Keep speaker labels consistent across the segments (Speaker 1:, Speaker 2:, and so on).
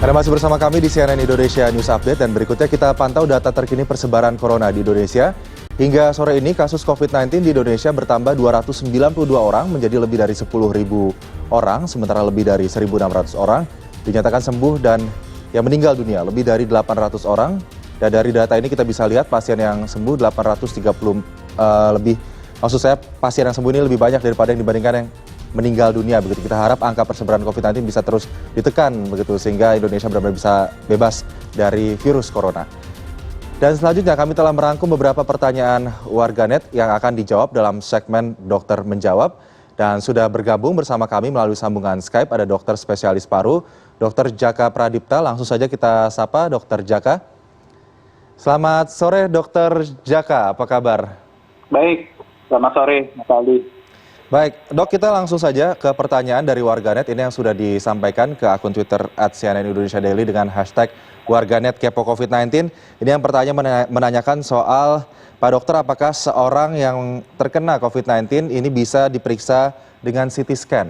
Speaker 1: Anda masih bersama kami di CNN Indonesia News Update dan berikutnya kita pantau data terkini persebaran corona di Indonesia. Hingga sore ini kasus COVID-19 di Indonesia bertambah 292 orang menjadi lebih dari 10.000 orang, sementara lebih dari 1.600 orang dinyatakan sembuh dan yang meninggal dunia lebih dari 800 orang. Dan dari data ini kita bisa lihat pasien yang sembuh 830 lebih, maksud saya pasien yang sembuh ini lebih banyak daripada yang dibandingkan yang meninggal dunia. Begitu kita harap angka persebaran COVID-19 bisa terus ditekan begitu sehingga Indonesia benar-benar bisa bebas dari virus corona. Dan selanjutnya kami telah merangkum beberapa pertanyaan warganet yang akan dijawab dalam segmen Dokter Menjawab. Dan sudah bergabung bersama kami melalui sambungan Skype ada dokter spesialis paru, Dr. Jaka Pradipta. Langsung saja kita sapa Dr. Jaka. Selamat sore Dr. Jaka, apa kabar?
Speaker 2: Baik, selamat sore Mas Aldi.
Speaker 1: Baik, Dok, kita langsung saja ke pertanyaan dari warganet ini yang sudah disampaikan ke akun Twitter @cnnindonesia_daily dengan hashtag warganet kepo COVID-19. Ini yang pertanyaan menanyakan soal, Pak Dokter, apakah seorang yang terkena COVID-19 ini bisa diperiksa dengan CT scan?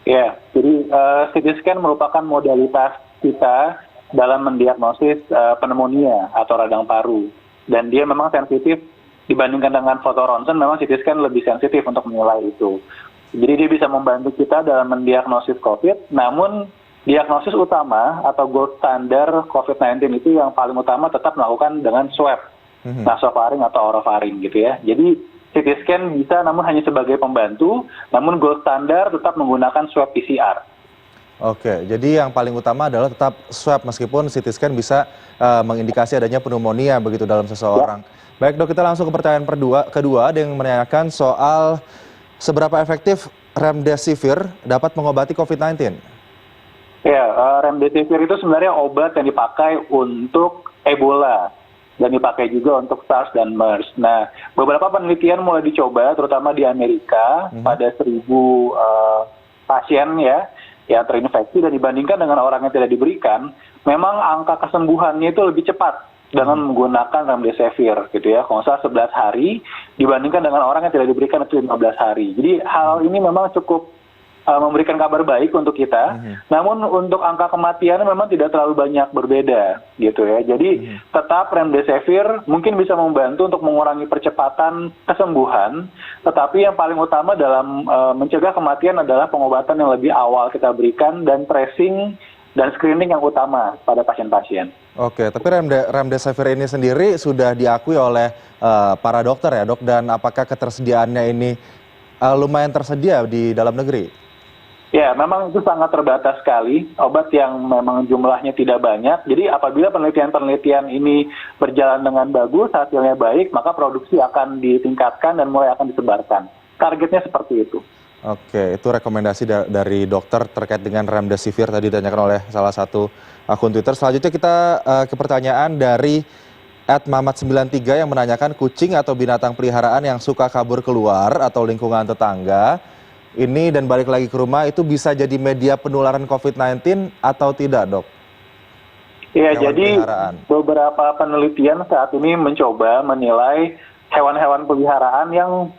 Speaker 2: Ya, jadi CT scan merupakan modalitas kita dalam mendiagnosis pneumonia atau radang paru. Dan dia memang sensitif dibandingkan dengan foto ronsen, memang CT scan lebih sensitif untuk menilai itu. Jadi dia bisa membantu kita dalam mendiagnosis COVID, namun diagnosis utama atau gold standar COVID-19 itu yang paling utama tetap melakukan dengan swab, nasofaring atau orofaring gitu ya. Jadi CT scan bisa namun hanya sebagai pembantu, namun gold standar tetap menggunakan swab PCR.
Speaker 1: Oke, jadi yang paling utama adalah tetap swab meskipun CT scan bisa mengindikasi adanya pneumonia begitu dalam seseorang. Ya. Baik Dok, kita langsung ke pertanyaan kedua ada yang menanyakan soal seberapa efektif remdesivir dapat mengobati COVID-19.
Speaker 2: Ya, remdesivir itu sebenarnya obat yang dipakai untuk Ebola dan dipakai juga untuk SARS dan MERS. Nah, beberapa penelitian mulai dicoba terutama di Amerika pada 1.000 pasien ya yang terinfeksi dan dibandingkan dengan orang yang tidak diberikan, memang angka kesembuhannya itu lebih cepat dengan menggunakan remdesivir gitu ya. Kalau nggak salah 11 hari dibandingkan dengan orang yang tidak diberikan itu 15 hari. Jadi hal ini memang cukup memberikan kabar baik untuk kita. Namun untuk angka kematian memang tidak terlalu banyak berbeda gitu ya. Jadi tetap remdesivir mungkin bisa membantu untuk mengurangi percepatan kesembuhan, tetapi yang paling utama dalam mencegah kematian adalah pengobatan yang lebih awal kita berikan dan tracing dan screening yang utama pada pasien-pasien.
Speaker 1: Oke, tapi remdesivir ini sendiri sudah diakui oleh para dokter ya Dok, dan apakah ketersediaannya ini lumayan tersedia di dalam negeri?
Speaker 2: Ya, memang itu sangat terbatas sekali, obat yang memang jumlahnya tidak banyak. Jadi apabila penelitian-penelitian ini berjalan dengan bagus, hasilnya baik, maka produksi akan ditingkatkan dan mulai akan disebarkan. Targetnya seperti itu.
Speaker 1: Oke, itu rekomendasi dari dokter terkait dengan remdesivir tadi ditanyakan oleh salah satu akun Twitter. Selanjutnya kita ke pertanyaan dari @mamat93 yang menanyakan kucing atau binatang peliharaan yang suka kabur keluar atau lingkungan tetangga ini dan balik lagi ke rumah itu bisa jadi media penularan COVID-19 atau tidak, Dok?
Speaker 2: Iya, jadi beberapa penelitian saat ini mencoba menilai hewan-hewan peliharaan yang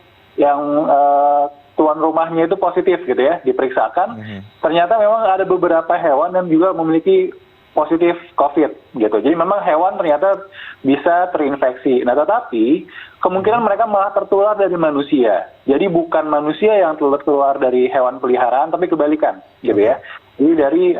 Speaker 2: tuan rumahnya itu positif gitu ya, diperiksakan. Ternyata memang ada beberapa hewan yang juga memiliki positif COVID gitu. Jadi memang hewan ternyata bisa terinfeksi. Nah, tetapi kemungkinan mereka malah tertular dari manusia. Jadi bukan manusia yang tertular dari hewan peliharaan, tapi kebalikan gitu ya. Jadi dari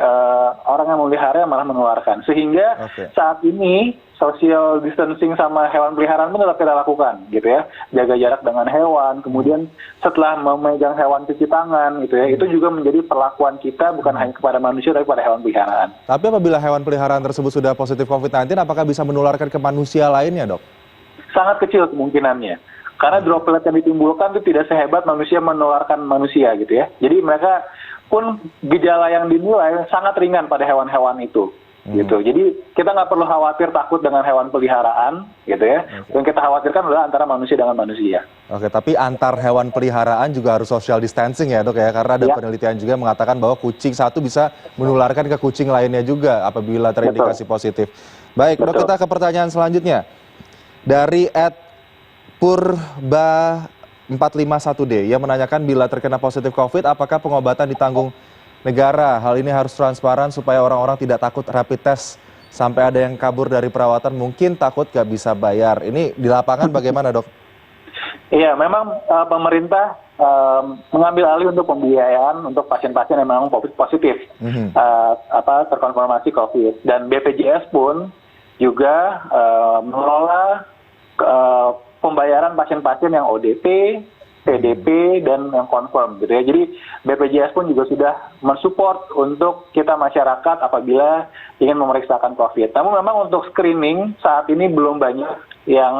Speaker 2: orang yang memelihara malah menularkan. Sehingga saat ini social distancing sama hewan peliharaan pun tetap kita lakukan gitu ya. Jaga jarak dengan hewan, kemudian setelah memegang hewan cuci tangan gitu ya. Itu juga menjadi perlakuan kita bukan hanya kepada manusia tapi pada hewan peliharaan.
Speaker 1: Tapi apabila hewan peliharaan tersebut sudah positif COVID-19, apakah bisa menularkan ke manusia lainnya, Dok?
Speaker 2: Sangat kecil kemungkinannya. Karena droplet yang ditimbulkan itu tidak sehebat manusia menularkan manusia gitu ya. Jadi mereka pun gejala yang dinilai sangat ringan pada hewan-hewan itu. Gitu. Jadi kita nggak perlu khawatir takut dengan hewan peliharaan gitu ya. Yang kita khawatirkan adalah antara manusia dengan manusia.
Speaker 1: Oke, tapi antar hewan peliharaan juga harus social distancing ya Dok ya, karena ada penelitian juga yang mengatakan bahwa kucing satu bisa menularkan ke kucing lainnya juga apabila terindikasi positif. Baik, Dok, kita ke pertanyaan selanjutnya. Dari @purba451D yang menanyakan bila terkena positif COVID apakah pengobatan ditanggung negara. Hal ini harus transparan supaya orang-orang tidak takut rapid test. Sampai ada yang kabur dari perawatan mungkin takut nggak bisa bayar. Ini di lapangan bagaimana, Dok?
Speaker 2: Iya, memang pemerintah mengambil alih untuk pembiayaan untuk pasien-pasien yang memang positif terkonfirmasi COVID. Dan BPJS pun juga mengelola pembayaran pasien-pasien yang ODP, PDP, dan yang confirm gitu ya. Jadi BPJS pun juga sudah mensupport untuk kita masyarakat apabila ingin memeriksakan COVID. Namun memang untuk screening saat ini belum banyak yang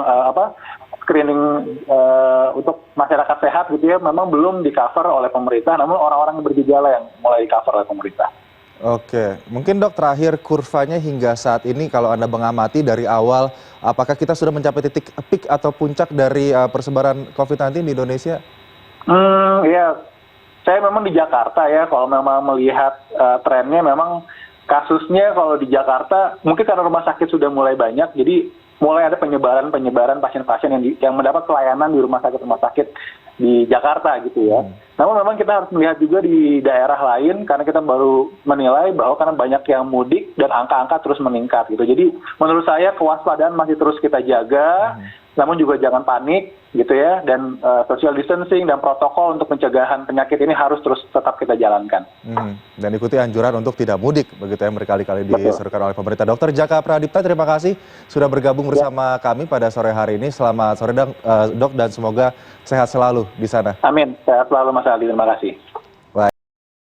Speaker 2: screening untuk masyarakat sehat gitu ya, memang belum di-cover oleh pemerintah, namun orang-orang yang bergejala yang mulai di-cover oleh pemerintah.
Speaker 1: Oke, mungkin Dok terakhir kurvanya hingga saat ini kalau Anda mengamati dari awal, apakah kita sudah mencapai titik peak atau puncak dari persebaran COVID-19 di Indonesia?
Speaker 2: Ya, saya memang di Jakarta ya, kalau memang melihat trennya memang kasusnya kalau di Jakarta, mungkin karena rumah sakit sudah mulai banyak, jadi mulai ada penyebaran pasien-pasien yang mendapat pelayanan di rumah sakit di Jakarta gitu ya. Namun memang kita harus melihat juga di daerah lain karena kita baru menilai bahwa karena banyak yang mudik dan angka-angka terus meningkat gitu. Jadi menurut saya kewaspadaan masih terus kita jaga, namun juga jangan panik gitu ya, dan social distancing dan protokol untuk pencegahan penyakit ini harus terus tetap kita jalankan.
Speaker 1: Dan ikuti anjuran untuk tidak mudik begitu yang berkali-kali diserukan oleh pemerintah. Dr. Jaka Pradipta, terima kasih sudah bergabung bersama kami pada sore hari ini. Selamat sore Dok, dan semoga sehat selalu di sana.
Speaker 2: Amin, sehat selalu Mas Aldi, terima kasih.